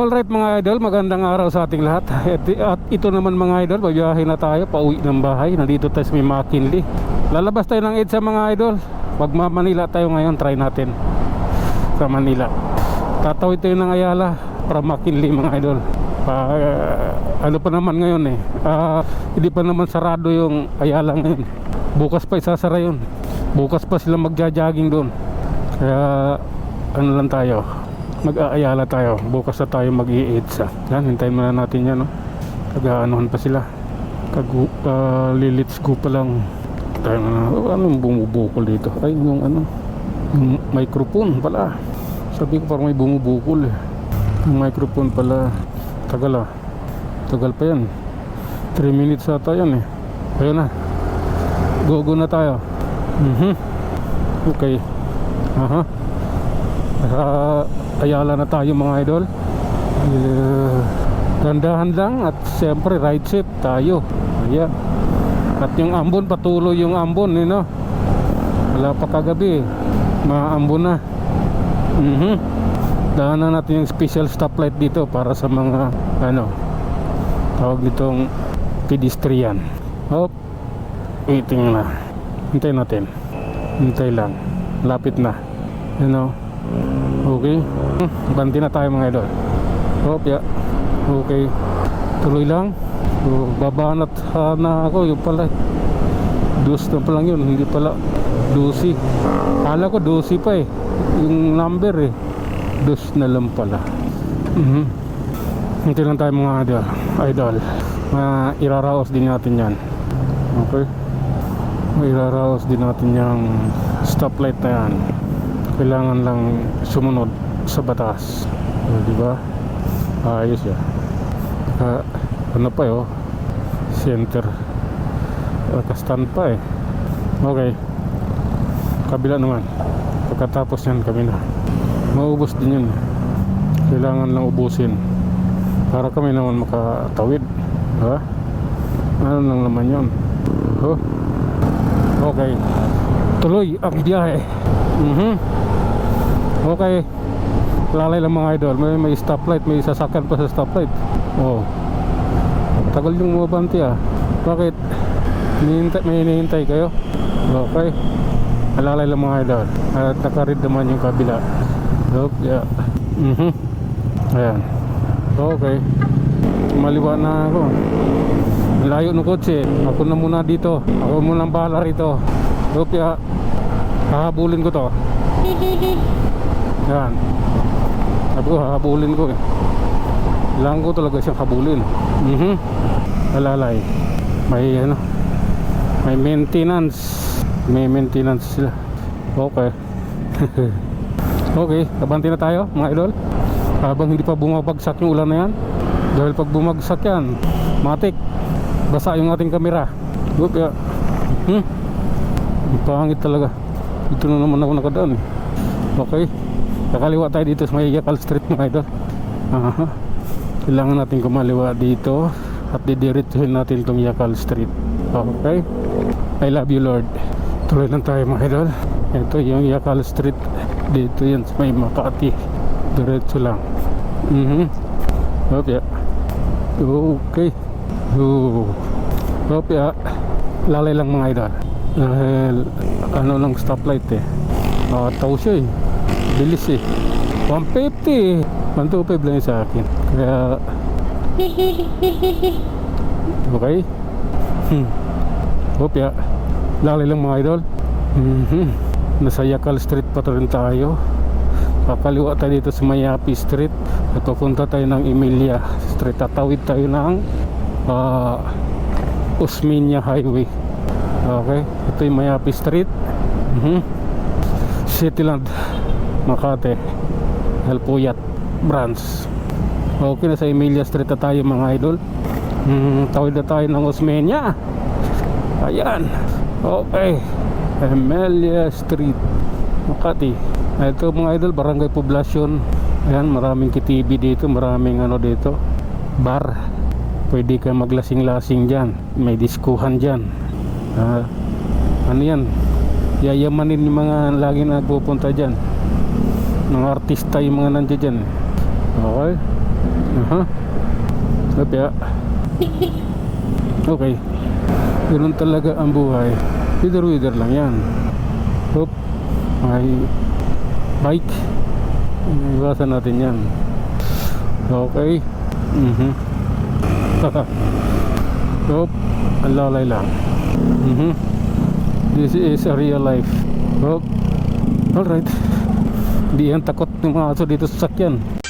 Alright mga idol, magandang araw sa ating lahat. At ito naman mga idol, babiyahe na tayo pauwi ng bahay. Nandito tayo sa may McKinley. Lalabas tayo ng EDSA mga idol. Manila tayo ngayon, try natin sa Manila. Tatawid tayo ng Ayala para McKinley mga idol. Ano pa naman ngayon hindi pa naman sarado yung Ayala ngayon. Bukas pa isasara yun. Bukas pa sila magja-jogging doon. Kaya ano lang tayo, mag-aayala tayo. Bukas na tayo mag-i-EDSA. Yan, hintayin muna natin yan, no? Kag-aanohan pa sila. Lilits go pa lang tayo na. Anong bumubukol dito? Ay, yung yung microphone pala. Sabi ko parang may bumubukol yung microphone pala. Tagal tagal pa yan. 3 minutes ata yan Ayun na, go na tayo. Okay. Ayala na tayo mga idol. Dandahan lang. At siyempre right shift tayo. Ayan. At yung ambon, patuloy yung ambon wala pa kagabi maambon na. Daanan natin yung special stoplight dito para sa mga tawag nitong pedestrian. Waiting na. Hintay natin. Hintay lang. Lapit na. Okay. Banti na tayo mga idol. Okay. Tuloy lang. Babanat na ako. Yung pala dos na pa lang yun. Hindi pala dosi. Kala ko dosi pa yung number dos na lang pala. Hindi lang tayo mga idol. Iraraos din natin yan. Okay. Iraraos din natin yung stoplight na yan. Kailangan lang sumunod sa batas. Diba? Ayos yan. Ano pa center. Stand pa Okay. Kabila naman. Pagkatapos yan kami na. Maubos din yun. Kailangan lang ubusin para kami naman makatawid. Diba? Ano lang naman yun. Okay. Tuloy ang biyahe. Okay. Lalay lang mga idol. May stoplight. May sasakyan pa sa stoplight. Tagal yung mabanti Bakit? May hinihintay kayo? Okay. Lalay lang mga idol. At nakarid naman yung kabila. Ayan. Okay. Maliwa na ako. Layo ng kotse. Ako na muna dito. Ako muna ang bahala rito. Hahabulin ko to. Yan. Hahabulin ko Kailangan ko talaga siyang habulin. Alalay. May maintenance. May maintenance sila. Okay. Okay, kabanti na tayo mga idol. Habang hindi pa bumabagsak yung ulan na yan. Dahil pag bumagsak yan, matik, basa yung ating kamera. Pangit talaga. Dito na naman ako nakadaan Okay. Kakaliwa tayo dito sa may Yakal Street mga idol. Kailangan natin kumaliwa dito at didiretsuhin natin itong Yakal Street. Okay. I love you Lord. Tuloy lang tayo mga idol. Ito yung Yakal Street. Dito yan sa may Makati. Diretso lang. Okay. Lalay lang mga idol. Lang stoplight tao siya bilis 150 125 lang sa akin. Kaya okay. Lalay lang mga idol. Nasa Yakal Street pa rin tayo. Kakaliwa tayo dito sa Mayapi Street at pupunta tayo ng Emilia Street. Tatawid tayo ng Osmeña Highway. Okay. Ito yung Mayapi Street. Cityland Makati El Puyat branch. Okay, na sa Emilia Street na tayo mga idol. Tawid na tayo ng Osmeña. Ayan. Okay. Emilia Street Makati. Ito mga idol, Barangay Poblacion. Ayan, maraming KTV dito. Maraming dito bar. Pwede ka maglasing-lasing dyan. May diskuhan dyan. Yan, yayamanin yung mga lagi nagpupunta dyan. Mga artista yung mga nandiyan dyan. Okay. Aha. Kapya. Okay. Ganun talaga ang buhay. Wither lang yan. Hop. May bike. Iwasan natin yan. Okay. Hop. Ang lalay lang. This is a real life. Hop. Alright. Hindi yan takot ng mga aso dito sa sakyan.